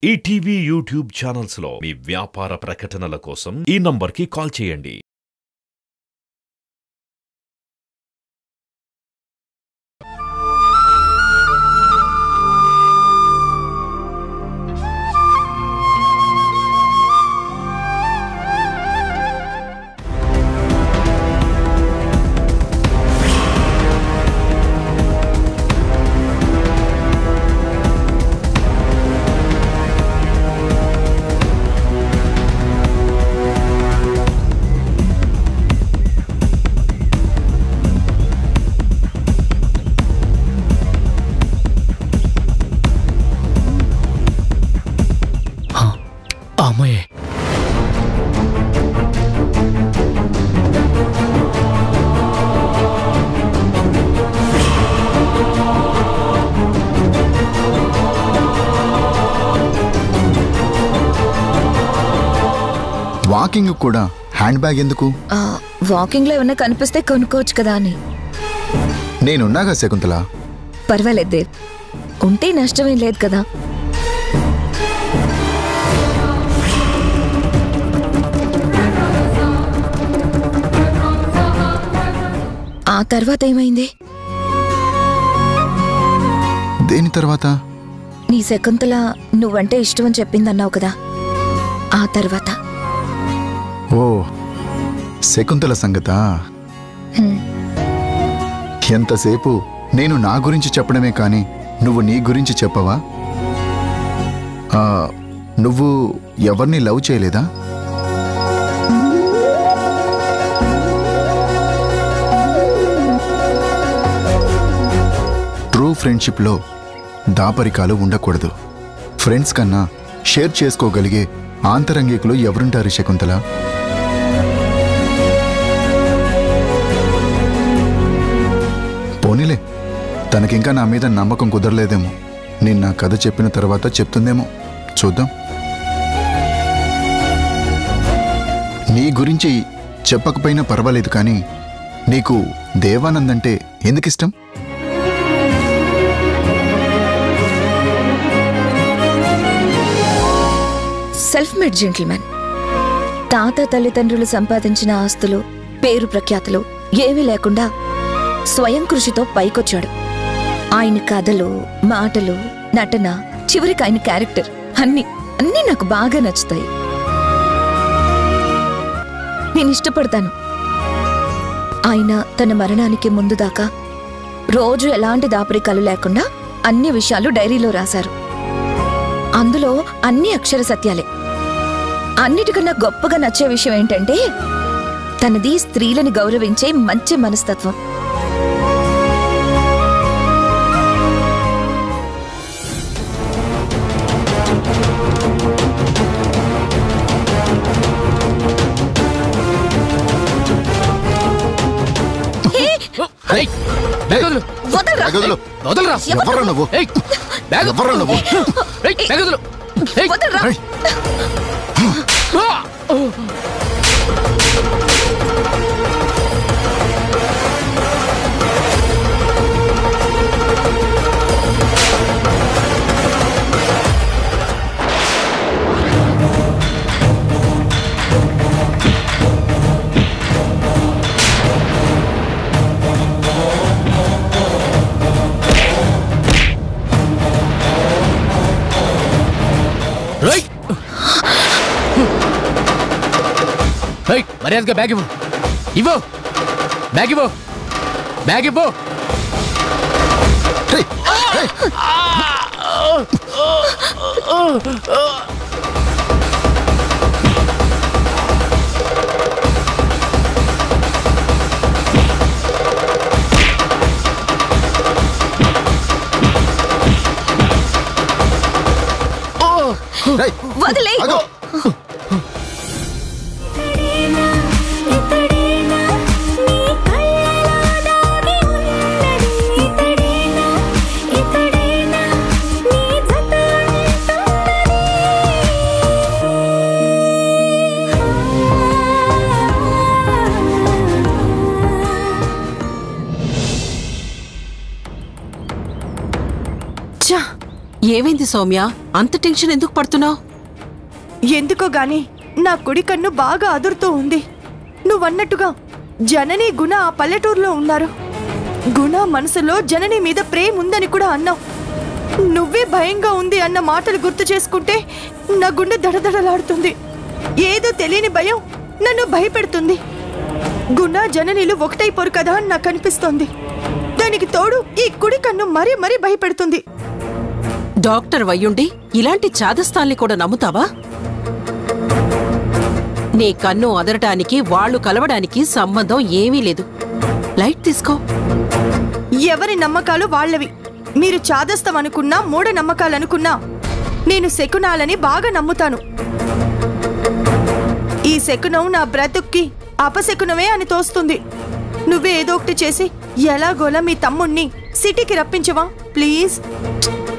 ETV YouTube channels లో మీ వ్యాపార ప్రకటనల కోసం ఈ నంబర్కి కాల్ చేయండి. అమ్మాయే వాకింగ్ కూడా హ్యాండ్ బ్యాగ్ ఎందుకు? వాకింగ్ లో ఏమన్నా కనిపిస్తే కొనుక్కోవచ్చు కదా అని. నేనున్నాగా శకుంతల. పర్వాలేదు దేవ్, ఉంటే నష్టమేం లేదు కదా. ఆ తర్వాత ఏమైంది? దేని తర్వాత? నీ శకుంతల నువ్వంటే ఇష్టం అని చెప్పిందన్నావు కదా, ఆ తర్వాత. ఓ, శకుంతల సంగతా? ఎంతసేపు నేను నా గురించి చెప్పడమే కాని నువ్వు నీ గురించి చెప్పవా? నువ్వు ఎవరిని లవ్ చేయలేదా? ట్రూ ఫ్రెండ్షిప్లో దాపరికాలు ఉండకూడదు. ఫ్రెండ్స్ కన్నా షేర్ చేసుకోగలిగే ఆంతరంగికులు ఎవరుంటారు శకుంతల? పోనీలే, తనకింకా నా మీద నమ్మకం కుదరలేదేమో. నేను నా కథ చెప్పిన తర్వాత చెప్తుందేమో, చూద్దాం. నీ గురించి చెప్పకపోయినా పర్వాలేదు, కానీ నీకు దేవానంద్ అంటే ఎందుకిష్టం? Self made gentlemen. తాత తల్లిదండ్రులు సంపాదించిన ఆస్తులు, పేరు ప్రఖ్యాతులు ఏమీ లేకుండా స్వయం కృషితో పైకొచ్చాడు. ఆయన కథలు, మాటలు, నటన, చివరికి ఆయన క్యారెక్టర్ అన్నీ నాకు బాగా నచ్చుతాయి. నేను ఇష్టపడతాను. ఆయన తన మరణానికి ముందు దాకా రోజు ఎలాంటి దాపరికాలు లేకుండా అన్ని విషయాలు డైరీలో రాశారు. అందులో అన్ని అక్షర సత్యాలే. అన్నిటికన్నా గొప్పగా నచ్చే విషయం ఏంటంటే తనది స్త్రీలని గౌరవించే మంచి మనస్తత్వం. మర్యాదగా బ్యాగ్ ఇవ్వు. ఇవ్వు బ్యాగ్, ఇవ్వు బ్యాగ్, ఇవ్వు. వదిలే. ఏమైంది సౌమ్య? అంత టెన్షన్ ఎందుకు పడుతున్నావు? ఎందుకో గాని నా కుడి కన్ను బాగా అదురుతూ ఉంది. నువ్వన్నట్టుగా జనని గుణ ఆ పల్లెటూరులో ఉన్నారు. గుణ మనసులో జనని మీద ప్రేమ ఉందని కూడా అన్నావు. నువ్వే భయంగా ఉంది అన్న మాటలు గుర్తు చేసుకుంటే నా గుండె దడదడలాడుతుంది. ఏదో తెలియని భయం నన్ను భయపెడుతుంది. గుణ జననిలు ఒకటైపోరు కదా అని నాకు అనిపిస్తోంది. దానికి తోడు ఈ కుడి కన్ను మరీ మరీ భయపెడుతుంది. డాక్టర్ వయ్యుండి ఇలాంటి చాదస్తాల్ని కూడా నమ్ముతావా? నీ కన్ను అదరటానికి వాళ్ళు కలవడానికి సంబంధం ఏమీ లేదు. లైట్ తీసుకో. ఎవరి నమ్మకాలు వాళ్ళవి. మీరు చాదస్తం అనుకున్నా మూఢ నమ్మకాలనుకున్నా నేను శకునాలని బాగా నమ్ముతాను. ఈ శకునం నా బ్రతుక్కి అపశకునమే అని తోస్తుంది. నువ్వే ఏదో ఒకటి చేసి ఎలాగోలా మీ తమ్ముణ్ణి సిటీకి రప్పించవా ప్లీజ్?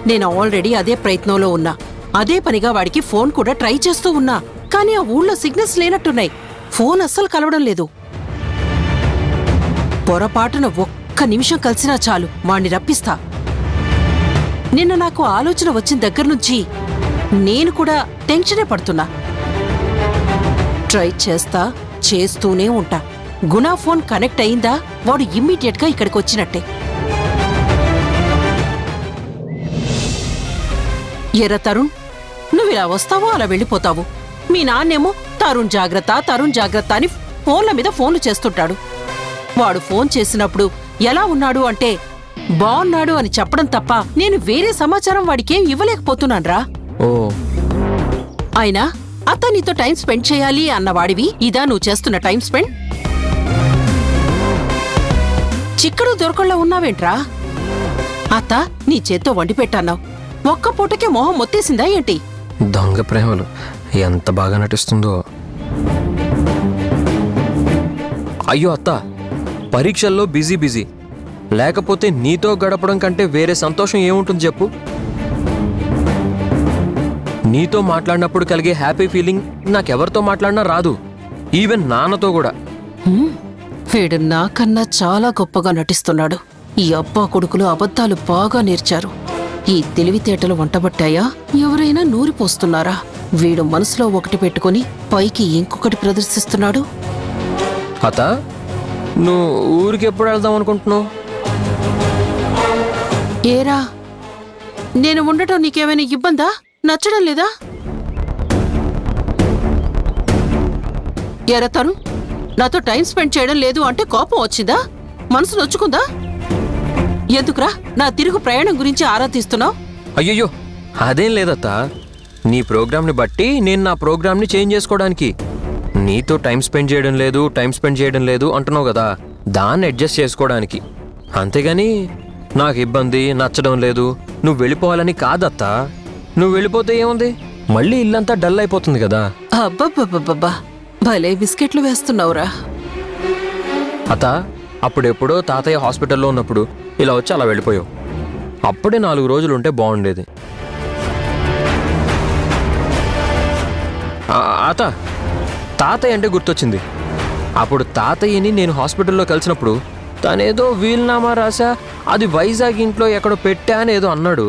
నేను ఆల్రెడీ అదే ప్రయత్నంలో ఉన్నా. అదే పనిగా వాడికి ఫోన్ కూడా ట్రై చేస్తూ ఉన్నా. కానీ ఆ ఊళ్ళో సిగ్నల్స్ లేనట్టున్నాయి. ఫోన్ అస్సలు కలవడం లేదు. పొరపాటున ఒక్క నిమిషం కలిసినా చాలు వాణ్ణి రప్పిస్తా. నిన్న నాకు ఆలోచన వచ్చిన దగ్గర నుంచి నేను కూడా టెన్షనే పడుతున్నా. ట్రై చేస్తూనే ఉంటా. గుణా ఫోన్ కనెక్ట్ అయిందా వాడు ఇమ్మీడియట్ గా ఇక్కడికి వచ్చినట్టే. ఎర్ర తరుణ్, నువ్విలా వస్తావో అలా వెళ్ళిపోతావు. మీ నాన్నేమో తరుణ్ జాగ్రత్త అని ఫోన్ల మీద ఫోన్లు చేస్తుంటాడు. వాడు ఫోన్ చేసినప్పుడు ఎలా ఉన్నాడు అంటే బాగున్నాడు అని చెప్పడం తప్ప నేను వేరే సమాచారం వాడికేం ఇవ్వలేకపోతున్నాన్రా. ఓ అయినా అత్త నీతో టైం స్పెండ్ చేయాలి అన్నవాడివి ఇదా నువ్వు చేస్తున్న టైం స్పెండ్? చిక్కడు దొరకళ్ళ ఉన్నావేంట్రా? అత్త నీ చేత్తో వండి పెట్టన్నావు. ఒక్క పూటకే మొహం మొత్తేసిందా ఏంటి? దొంగ ప్రేమలు ఎంత బాగా నటిస్తుందో. అయ్యో అత్త, పరీక్షల్లో బిజీ. లేకపోతే నీతో గడపడం కంటే వేరే సంతోషం ఏముంటుంది చెప్పు? నీతో మాట్లాడినప్పుడు కలిగే హ్యాపీ ఫీలింగ్ నాకెవరితో మాట్లాడినా రాదు. ఈవెన్ నాన్నతో కూడా. వీడు నాకన్నా చాలా గొప్పగా నటిస్తున్నాడు. ఈ అబ్బా కొడుకులు అబద్ధాలు బాగా నేర్చారు. ఈ తెలివితేటలు వంటబట్టాయా? ఎవరైనా నూరిపోస్తున్నారా? వీడు మనసులో ఒకటి పెట్టుకుని పైకి ఇంకొకటి ప్రదర్శిస్తున్నాడు. అత్త, నువ్వు ఊరికి ఎప్పుడు వెళ్దాం అనుకుంటున్నావు? ఏరా, నేను ఉండటం నీకేమైనా ఇబ్బందా? నచ్చడం లేదా? ఎరా తరుణ్, నాతో టైం స్పెండ్ చేయడం లేదు అంటే కోపం వచ్చిందా? మనసు నొచ్చుకుందా? ఎందుకురా నా తిరుగు ప్రయాణం గురించి ఆరా తీస్తున్నావు? అయ్యయ్యో, అదేం లేదత్తా. నీ ప్రోగ్రామ్ని బట్టి నేను నా ప్రోగ్రామ్ని చేంజ్ చేసుకోవడానికి. నీతో టైం స్పెండ్ చేయడం లేదు అంటున్నావు కదా, దాన్ని అడ్జస్ట్ చేసుకోవడానికి. అంతేగాని నాకు ఇబ్బంది, నచ్చడం లేదు, నువ్వు వెళ్ళిపోవాలని కాదత్తా. నువ్వు వెళ్ళిపోతే ఏముంది, మళ్ళీ ఇల్లంతా డల్ అయిపోతుంది కదా. అబ్బబ్బబ్బబ్బా, భలే బిస్కెట్లు వేస్తున్నావురా. అత్త, అప్పుడెప్పుడో తాతయ్య హాస్పిటల్లో ఉన్నప్పుడు ఇలా వచ్చి అలా వెళ్ళిపోయావు. అప్పుడే 4 రోజులుంటే బాగుండేది. అత్త, తాతయ్య అంటే గుర్తొచ్చింది. అప్పుడు తాతయ్యని నేను హాస్పిటల్లో కలిసినప్పుడు తనేదో వీలునామా రాసా, అది వైజాగ్ ఇంట్లో ఎక్కడో పెట్టా అని ఏదో అన్నాడు.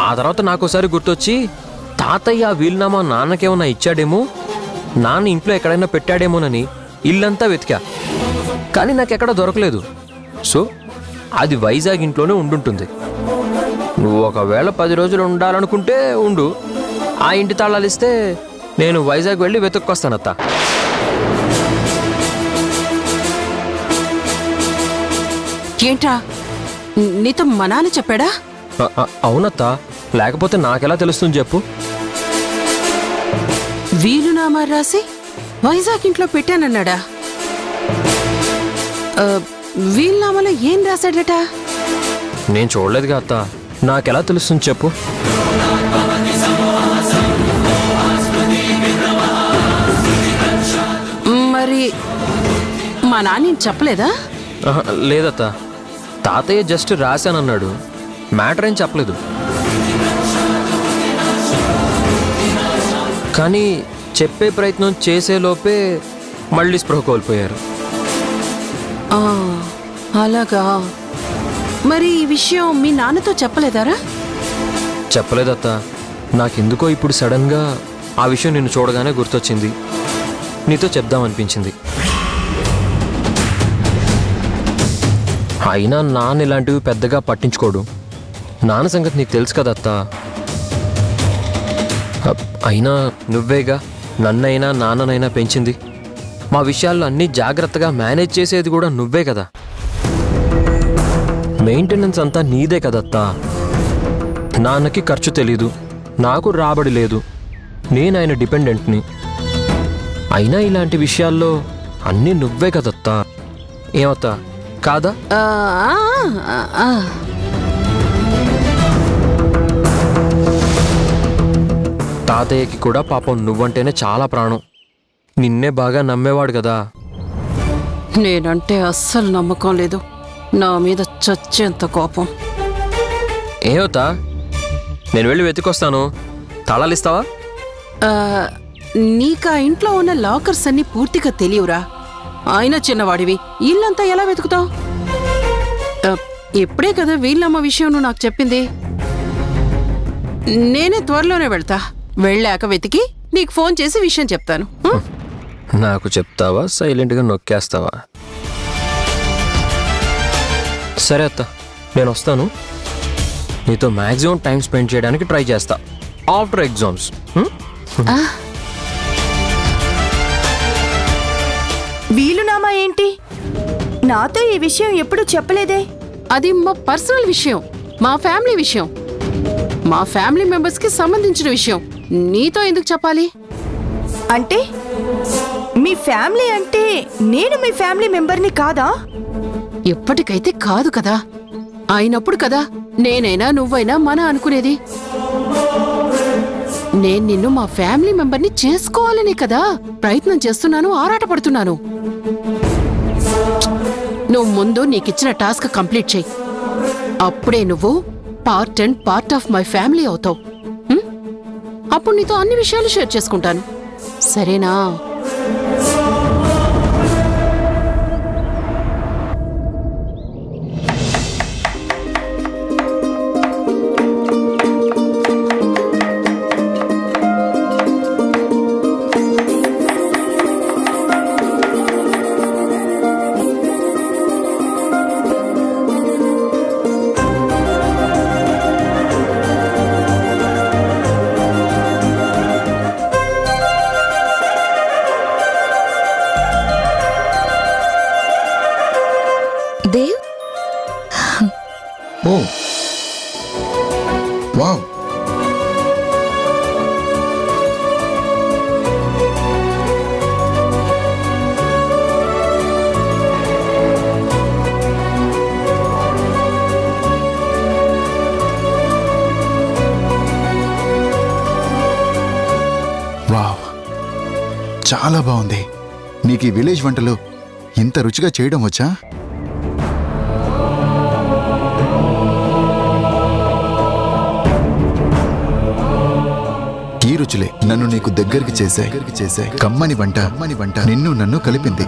ఆ తర్వాత నాకోసారి గుర్తొచ్చి తాతయ్య ఆ వీలునామా నాన్నకేమన్నా ఇచ్చాడేమో, నాన్న ఇంట్లో ఎక్కడైనా పెట్టాడేమోనని ఇల్లంతా వెతికా. కానీ నాకెక్కడ దొరకలేదు. సో అది వైజాగ్ ఇంట్లోనే ఉండుంటుంది. నువ్వు ఒకవేళ 10 రోజులు ఉండాలనుకుంటే ఉండు. ఆ ఇంటి తాళాలు ఇస్తే నేను వైజాగ్ వెళ్ళి వెతుక్కొస్తానత్తా. ఏంట్రా, నీతో మా నాన్న చెప్పాడా? అవునత్తా, లేకపోతే నాకెలా తెలుస్తుంది చెప్పు? వీలునామా రాసి వైజాగ్ ఇంట్లో పెట్టానన్నాడా? వీలునామాలో ఏం రాశాడట? నేను చూడలేదుగా అత్త, నాకెలా తెలుస్తుంది చెప్పు? మరి మా నాన్న చెప్పలేదా? లేదత్త, తాతయ్య జస్ట్ రాశానన్నాడు, మ్యాటర్ ఏం చెప్పలేదు. కానీ చెప్పే ప్రయత్నం చేసేలోపే మళ్ళీ స్పృహ కోల్పోయారు. అలాగా? మరి ఈ విషయం మీ నాన్నతో చెప్పలేదారా? చెప్పలేదత్త. నాకెందుకో ఇప్పుడు సడన్గా ఆ విషయం నిన్ను చూడగానే గుర్తొచ్చింది. నీతో చెప్దామనిపించింది. అయినా నాన్న ఇలాంటివి పెద్దగా పట్టించుకోడు. నాన్న సంగతి నీకు తెలుసు కదత్తా. అయినా నువ్వేగా నన్నైనా నాన్ననైనా పెంచింది. మా విషయాల్లో అన్నీ జాగ్రత్తగా మేనేజ్ చేసేది కూడా నువ్వే కదా. మెయింటెనెన్స్ అంతా నీదే కదత్తా. నాన్నకి ఖర్చు తెలీదు, నాకు రాబడి లేదు. నేను ఆయన డిపెండెంట్ని. అయినా ఇలాంటి విషయాల్లో అన్నీ నువ్వే కదత్తా. ఏమత్తా, కాదా? తాతయ్యకి కూడా పాపం నువ్వంటేనే చాలా ప్రాణం. నిన్నే బాగా నమ్మేవాడు కదా. నేనంటే అస్సలు నమ్మకం లేదు. నా మీద చచ్చేంత కోపం. ఏమవుతా, నేను వెళ్ళి వెతికొస్తాను. తాళాలు ఇస్తావా? నీకా ఇంట్లో ఉన్న లాకర్స్ అన్ని పూర్తిగా తెలియవురా. ఆయన చిన్నవాడివి, ఇల్లంతా ఎలా వెతుకుతావు? ఇప్పుడే కదా వీళ్ళమ్మ విషయం నువ్వు నాకు చెప్పింది. నేనే త్వరలోనే వెళ్తా. వెళ్ళాక వెతికి నీకు ఫోన్ చేసి విషయం చెప్తాను. నాకు చెప్తావా, సైలెంట్గా నొక్కేస్తావా? సరే అత్త, నేను వస్తాను. నీతో మ్యాక్సిమం టైం స్పెండ్ చేయడానికి ట్రై చేస్తా ఆఫ్టర్ ఎగ్జామ్స్. వీలునామా ఏంటి? నాతో ఈ విషయం ఎప్పుడు చెప్పలేదే. అది మా పర్సనల్ విషయం, మా ఫ్యామిలీ విషయం, మా ఫ్యామిలీ మెంబర్స్కి సంబంధించిన విషయం. నీతో ఎందుకు చెప్పాలి? అంటే మీ ఫ్యామిలీ అంటే నేను మీ ఫ్యామిలీ మెంబర్ని కాదా? ఎప్పటికైతే కాదు కదా. అయినప్పుడు కదా నేనైనా నువ్వైనా మన అనుకునేది. నేను నిన్ను మా ఫ్యామిలీ మెంబర్ని చేసుకోవాలనే కదా ప్రయత్నం చేస్తున్నాను, ఆరాటపడుతున్నాను. నువ్వు ముందు నీకిచ్చిన టాస్క్ కంప్లీట్ చెయ్యి. అప్పుడే నువ్వు పార్ట్ ఆఫ్ మై ఫ్యామిలీ అవుతావు. అప్పుడు నీతో అన్ని విషయాలు షేర్ చేసుకుంటాను, సరేనా? దేవ్, ఓ వావ్, వావ్, చాలా బాగుంది. నీకు ఈ విలేజ్ వంటలు ఇంత రుచిగా చేయడం వచ్చా? ఈ రుచులే నన్ను నీకు దగ్గరికి చేసే కమ్మని వంట నిన్ను నన్ను కలిపింది.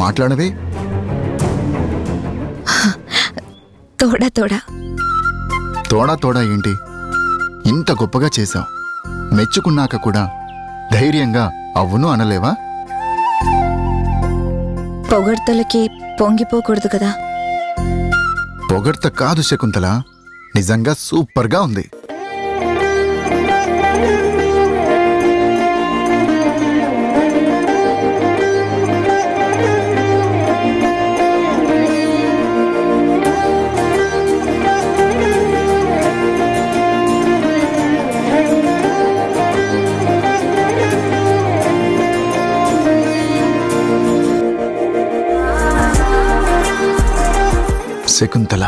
మాట్లాడవే. తోడా ఏంటి? ఇంత గొప్పగా చేశావు. మెచ్చుకున్నాక కూడా ధైర్యంగా అవును అనలేవా? పొగడ్తలకి పొంగిపోకూడదు కదా. పొగడ్త కాదు శకుంతల, నిజంగా సూపర్గా ఉంది.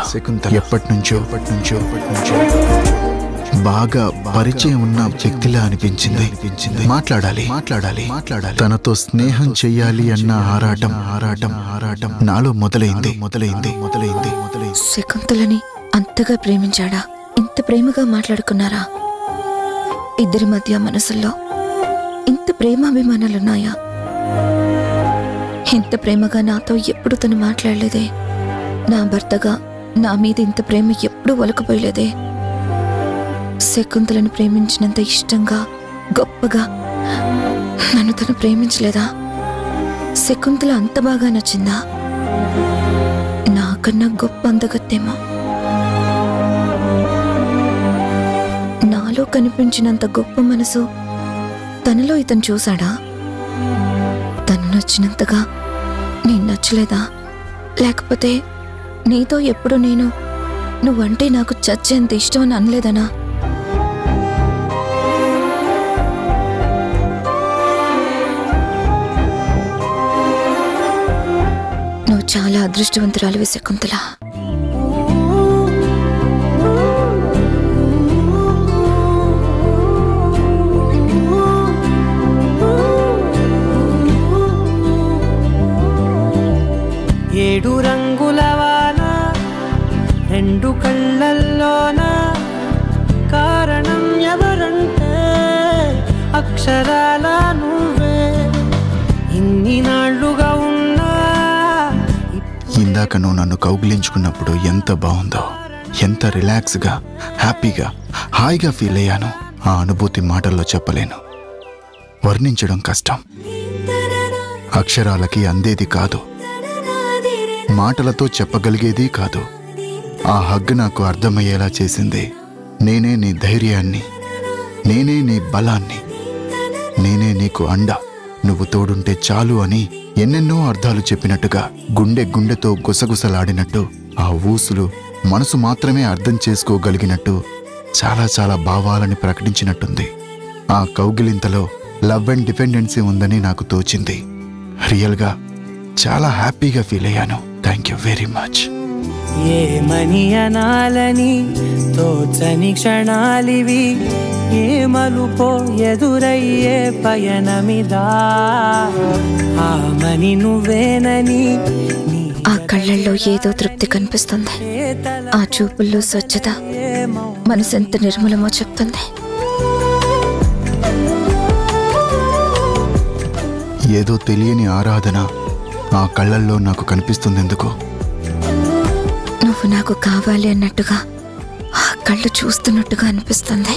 శకుంతల ఎప్పటి నుంచో బాగా పరిచయం ఉన్న వ్యక్తిలా అనిపించింది. మాట్లాడాలి. తనతో స్నేహం చెయ్యాలి అన్న ఆరాటం నాలో మొదలైంది. శకుంతలని అంతగా ప్రేమించాడా? ఇంత ప్రేమగా మాట్లాడుకున్నారా? ఇద్దరి మధ్య మనసుల్లో ఇంత ప్రేమాభిమానాలున్నాయా? ఇంత ప్రేమగా నాతో ఎప్పుడు తను మాట్లాడలేదే. నా భర్తగా నా మీద ఇంత ప్రేమ ఎప్పుడూ ఒలకపోయలేదే. శకుంతలను ప్రేమించినంత ఇష్టంగా గొప్పగా నన్ను తను ప్రేమించలేదా? శకుంతల అంత బాగా నచ్చిందా? నాకన్నా గొప్ప అందగత్తేమో. నాలో కనిపించినంత గొప్ప మనసు తనలో ఇతను చూశాడా? తను నచ్చినంతగా నేను నచ్చలేదా? లేకపోతే నీతో ఎప్పుడు నేను నువ్వంటే నాకు చచ్చేంత ఇష్టం అని అనలేదనా? నువ్వు చాలా అదృష్టవంతురాలివి శకుంతల. ఏడు రంగుల వాన రెండు కళ్ళల్లోన కారణం ఎవరంటే అక్షరాల నువ్వే. ఇన్ని నాళ్లుగా ఉన్నా ఇందాక నువ్వు నన్ను కౌగిలించుకున్నప్పుడు ఎంత బాగుందో, ఎంత రిలాక్స్గా, హ్యాపీగా, హాయిగా ఫీల్ అయ్యాను. ఆ అనుభూతి మాటల్లో చెప్పలేను, వర్ణించడం కష్టం. అక్షరాలకి అందేది కాదు, మాటలతో చెప్పగలిగేది కాదు. ఆ హగ్ నాకు అర్థమయ్యేలా చేసింది. నేనే నీ ధైర్యాన్ని, నేనే నీ బలాన్ని, నేనే నీకు అండ, నువ్వు తోడుంటే చాలు అని ఎన్నెన్నో అర్థాలు చెప్పినట్టుగా గుండెతో గుసగుసలాడినట్టు ఆ ఊసులు మనసు మాత్రమే అర్థం చేసుకోగలిగినట్టు చాలా చాలా భావాలని ప్రకటించినట్టుంది. ఆ కౌగిలింతలో లవ్ అండ్ డిపెండెన్సీ ఉందని నాకు తోచింది. రియల్గా చాలా హ్యాపీగా ఫీల్ అయ్యాను. Thank you very much. ఏమని అనాలని తోచని క్షణాలివి, ఏ మలుపో ఎదురయ్యే పయనమిదా. ఆమని నువ్వేనని ఆ కళ్ళల్లో ఏదో తృప్తి కనిపిస్తుంది. ఆ చూపుల్లో స్వచ్ఛత మనసెంత నిర్మలమో చెప్తుంది. ఏదో తెలియని ఆరాధన ఆ కళ్ళల్లో నాకు కనిపిస్తుంది. ఎందుకు? నువ్వు నాకు కావాలి అన్నట్టుగా ఆ కళ్ళు చూస్తున్నట్టుగా అనిపిస్తుంది.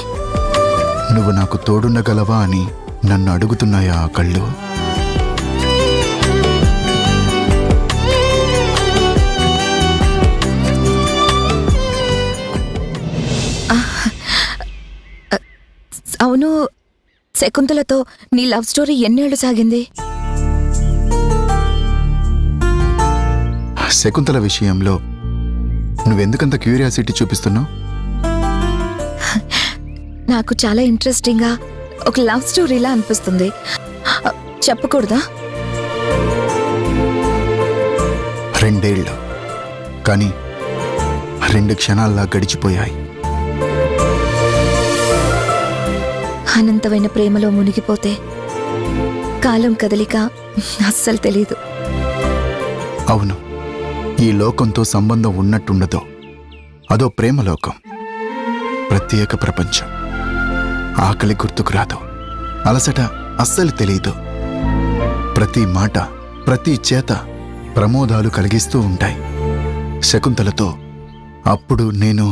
నువ్వు నాకు తోడుండగలవా అని నన్ను అడుగుతున్నాయా ఆ కళ్ళు? అవును, శకుంతలతో నీ లవ్ స్టోరీ ఎన్నేళ్లు సాగింది? శకుంతల విషయంలో నువ్వెందుకంత క్యూరియాసిటీ చూపిస్తున్నావు? నాకు చాలా ఇంట్రెస్టింగ్గా ఒక లవ్ స్టోరీలా అనిపిస్తుంది. చెప్పకూడదా? 2 ఏళ్ళు కానీ 2 క్షణాల్లా గడిచిపోయాయి. అనంతమైన ప్రేమలో మునిగిపోతే కాలం కదలిక అస్సలు తెలీదు. అవును, ఈ లోకంతో సంబంధం ఉన్నట్టుండదో. అదో ప్రేమలోకం, ప్రత్యేక ప్రపంచం. ఆకలి గుర్తుకు రాదు, అలసట అస్సలు తెలీదు. ప్రతి మాట, ప్రతి చేత ప్రమోదాలు కలిగిస్తూ ఉంటాయి. శకుంతలతో అప్పుడు నేను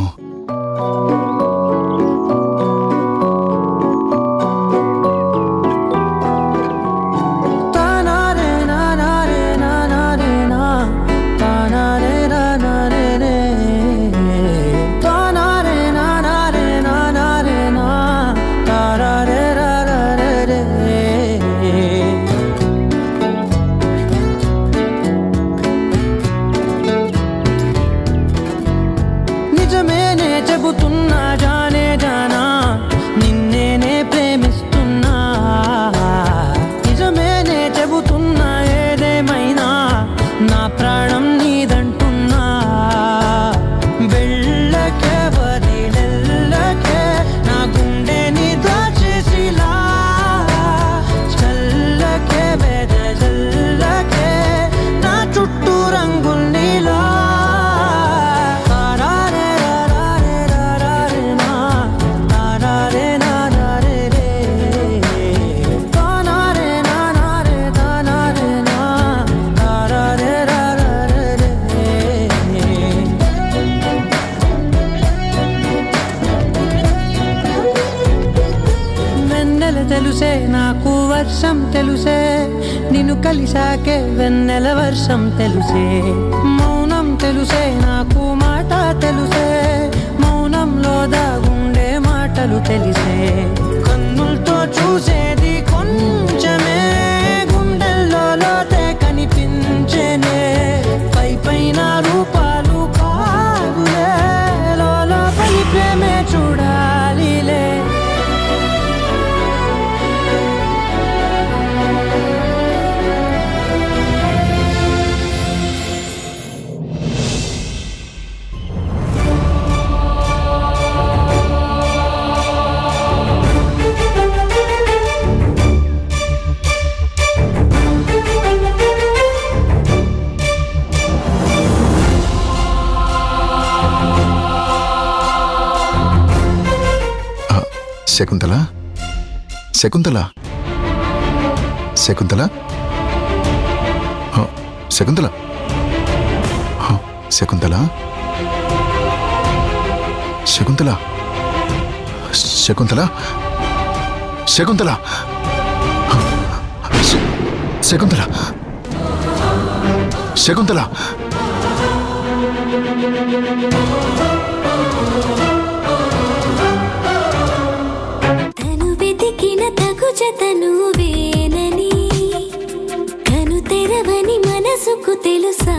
నిజమేనే వర్షం తెలుసే నిన్ను కలిసాకే వెన్నెల వర్షం తెలుసే మౌనం తెలుసే నాకు మాట తెలుసే మౌనంలో దాగుండే మాటలు తెలిసే కన్నులతో చూసేది కొంచెమే గుండెల్లో లోతే కనిపించేనే పై పైన రూపాలు కాదులే లోపలి ప్రేమే చూడాలిలే శకుంతల శకుంతల శకుంతల శకుంతల శకుంతల శకుంతల శకుంతల శకుంతల శకుంతల శకుంతల జతను వేనని కను తెరవని మనసుకు తెలుసా